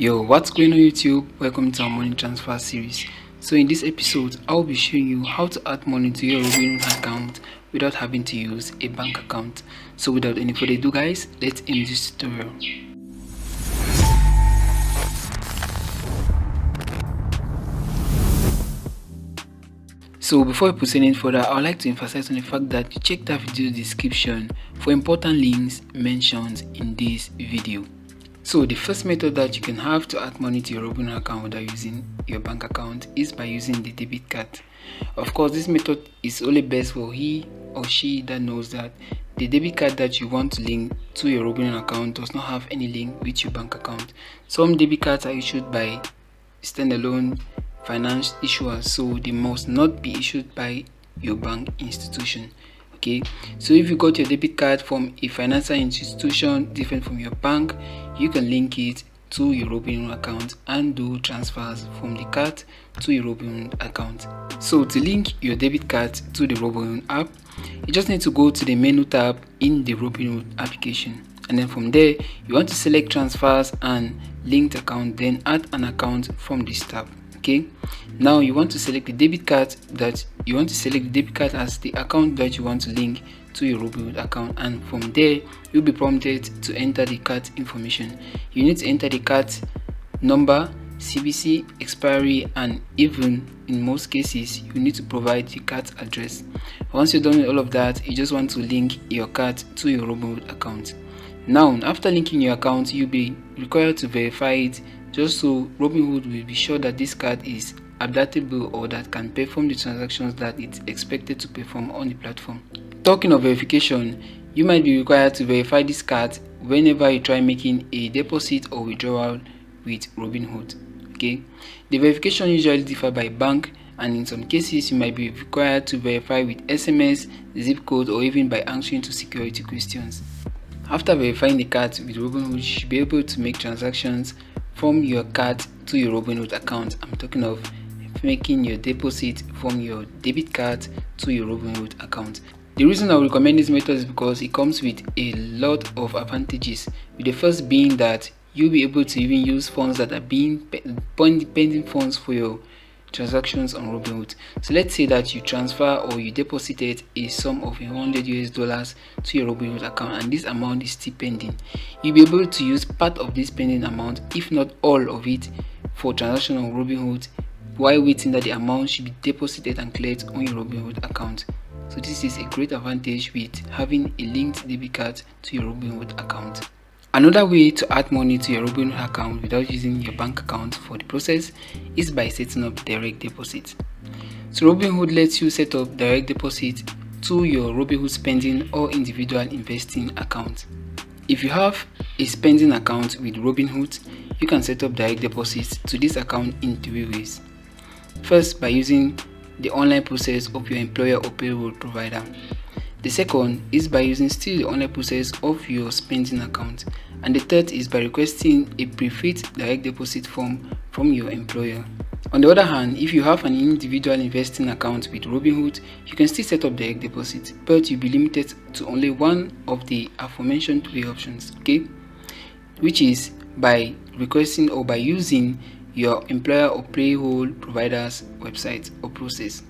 Yo, what's going on YouTube? Welcome to our money transfer series. So in this episode, I'll be showing you how to add money to your Robinhood account without having to use a bank account. So without any further ado guys, let's end this tutorial. So before we proceed any further, I would like to emphasize on the fact that you check that video description for important links mentioned in this video. So the first method that you can have to add money to your Robinhood account without using your bank account is by using the debit card. Of course, this method is only best for he or she that knows that the debit card that you want to link to your Robinhood account does not have any link with your bank account. Some debit cards are issued by standalone finance issuers, so they must not be issued by your bank institution. Okay, so if you got your debit card from a financial institution different from your bank, you can link it to your Robinhood account and do transfers from the card to your Robinhood account. So to link your debit card to the Robinhood app, you just need to go to the menu tab in the Robinhood application, and then from there you want to select transfers and linked account, then add an account from this tab. Okay, now you want to select the debit card as the account that you want to link to your Robinhood account, and from there you'll be prompted to enter the card information. You need to enter the card number, CVC, expiry, and even in most cases you need to provide the card address. Once you're done with all of that, you just want to link your card to your Robinhood account. Now after linking your account, you'll be required to verify it, just so Robinhood will be sure that this card is adaptable or that can perform the transactions that it's expected to perform on the platform. Talking of verification, you might be required to verify this card whenever you try making a deposit or withdrawal with Robinhood. Okay, the verification usually differ by bank, and in some cases you might be required to verify with SMS, zip code, or even by answering to security questions. After verifying the card with Robinhood, you should be able to make transactions from your card to your Robinhood account. I'm talking of making your deposit from your debit card to your Robinhood account. The reason I recommend this method is because it comes with a lot of advantages, with the first being that you'll be able to even use funds that are being pending funds for your transactions on Robinhood. So let's say that you transfer or you deposited a sum of $100 to your Robinhood account, and this amount is still pending. You'll be able to use part of this pending amount, if not all of it, for transaction on Robinhood, while waiting that the amount should be deposited and cleared on your Robinhood account. So this is a great advantage with having a linked debit card to your Robinhood account. Another way to add money to your Robinhood account without using your bank account for the process is by setting up direct deposit. So Robinhood lets you set up direct deposit to your Robinhood spending or individual investing account. If you have a spending account with Robinhood, you can set up direct deposit to this account in 3 ways. First, by using the online process of your employer or payroll provider. The second is by using still the online process of your spending account, and the third is by requesting a pre-filled direct deposit form from your employer. On the other hand, if you have an individual investing account with Robinhood, you can still set up direct deposit, but you'll be limited to only one of the aforementioned 3 options, okay, which is by requesting or by using your employer or payroll provider's website or process.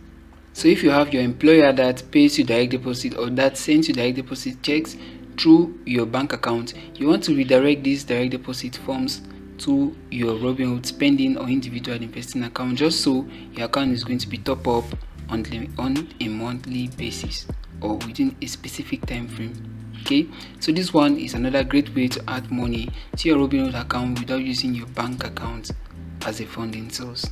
So if you have your employer that pays you direct deposit or that sends you direct deposit checks through your bank account, you want to redirect these direct deposit forms to your Robinhood spending or individual investing account, just so your account is going to be top up on a monthly basis or within a specific time frame. Okay, so this one is another great way to add money to your Robinhood account without using your bank account as a funding source.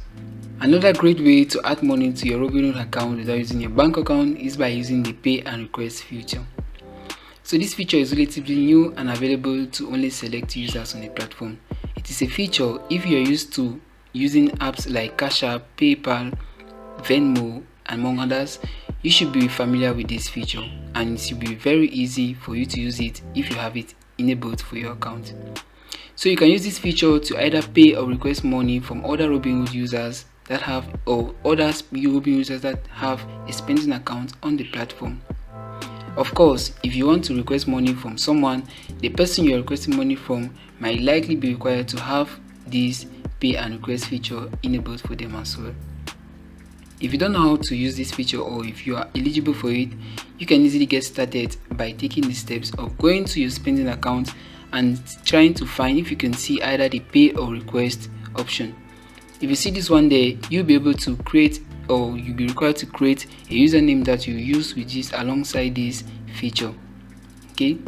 Another great way to add money to your Robinhood account without using your bank account is by using the pay and request feature. So this feature is relatively new and available to only select users on the platform. It is a feature if you are used to using apps like Cash App, PayPal, Venmo, among others. You should be familiar with this feature, and it should be very easy for you to use it if you have it enabled for your account. So you can use this feature to either pay or request money from other Robinhood users that have Robinhood users that have a spending account on the platform. Of course, if you want to request money from someone, the person you're requesting money from might likely be required to have this pay and request feature enabled for them as well. If you don't know how to use this feature, or if you are eligible for it, you can easily get started by taking the steps of going to your spending account and trying to find if you can see either the pay or request option. If you see this one there, you'll be able to create, or you'll be required to create a username that you use with this alongside this feature. Okay,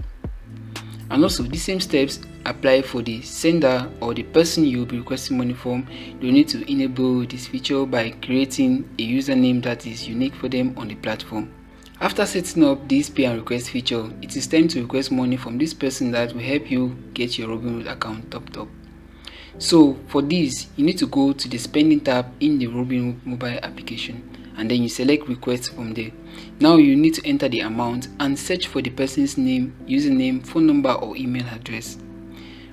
and also the same steps apply for the sender or the person you will be requesting money from. You need to enable this feature by creating a username that is unique for them on the platform. After setting up this pay and request feature, it is time to request money from this person that will help you get your Robinhood account topped up. So for this, you need to go to the spending tab in the Robinhood mobile application, and then you select request from there. Now you need to enter the amount and search for the person's name, username, phone number or email address.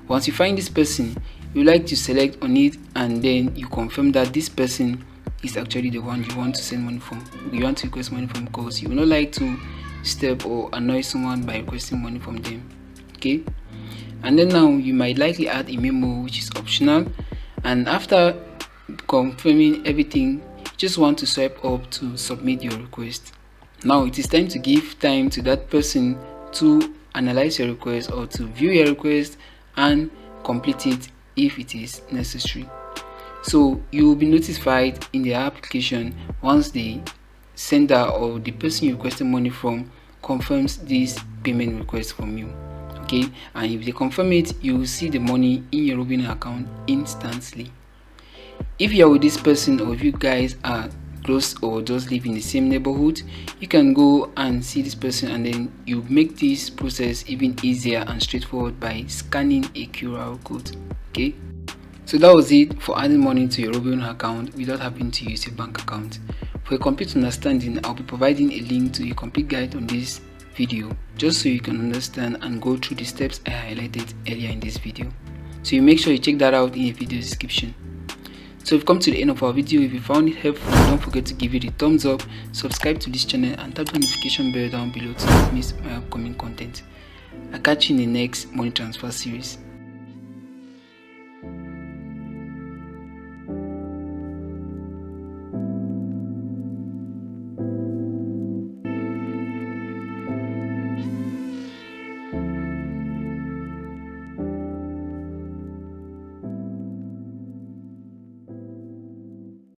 Once you find this person, you like to select on it, and then you confirm that this person is actually the one you want to send money from, you want to request money from, because you will not like to step or annoy someone by requesting money from them. Okay, and then now you might likely add a memo, which is optional, and after confirming everything, just want to swipe up to submit your request. Now it is time to give time to that person to analyze your request or to view your request and complete it if it is necessary. So you will be notified in the application once the sender or the person you requested money from confirms this payment request from you. Okay, and if they confirm it, you will see the money in your Robinhood account instantly. If you are with this person, or if you guys are close or just live in the same neighborhood, you can go and see this person, and then you make this process even easier and straightforward by scanning a QR code. Okay, so that was it for adding money to your Robinhood account without having to use a bank account. For a complete understanding, I'll be providing a link to a complete guide on this video, just so you can understand and go through the steps I highlighted earlier in this video. So you make sure you check that out in the video description. So we've come to the end of our video. If you found it helpful, don't forget to give it a thumbs up, subscribe to this channel and tap the notification bell down below to not miss my upcoming content. I'll catch you in the next money transfer series.